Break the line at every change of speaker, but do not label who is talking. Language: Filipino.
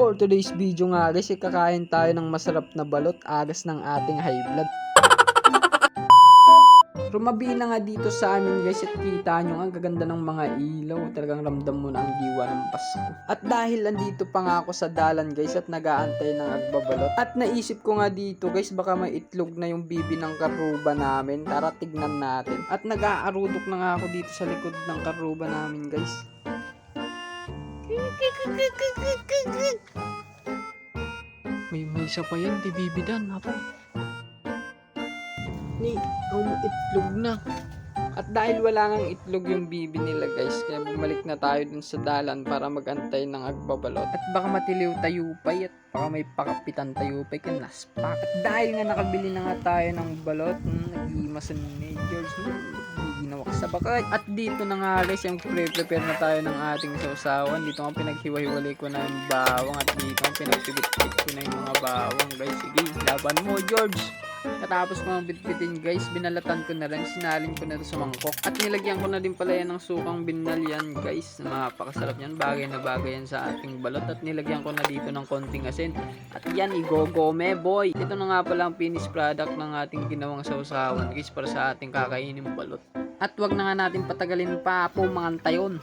For today's video nga guys, kakain tayo ng masarap na balot, agas ng ating high blood. Rumabi na nga dito sa amin guys at kita nyo ang gaganda ng mga ilaw. Talagang ramdam mo na ang diwa ng Pasko. At dahil andito pa nga ako sa dalan guys at nagaantay ng agbabalot. At naisip ko nga dito guys, baka may itlog na yung bibi ng karuba namin. Tara tignan natin. At nag-aarudok na nga ako dito sa likod ng karuba namin guys. May isa pa yan, di bibidan ako. Ni itlog na. At dahil wala ngang itlog yung bibi nila guys, kaya bumalik na tayo dun sa dalan para magantay ng agbabalot. At baka matiliw tayupay at baka may pakapitan tayupay kinaspak. At dahil nga nakabili na nga tayo ng balot, nag-iimasan ni George, ginawak sa bakat. At dito na nga guys, yung prepare na tayo ng ating sausawan. Dito nga pinaghiwa-hiwalay ko na yung bawang at dito nga pinagpipit-pit ko na yung mga bawang guys. Sige, laban mo George! Katapos ko ang bitbitin guys, binalatan ko na rin, sinalin ko na ito sa mangkok. At nilagyan ko na din pala yan ng sukang binalyan guys. Napakasarap yan, bagay na bagay yan sa ating balot. At nilagyan ko na dito ng konting asin. At yan, igogome boy! Ito na nga pala ang finished product ng ating ginawang sausawan guys para sa ating kakainin balot. At wag na nga natin patagalin pa po mga antayon.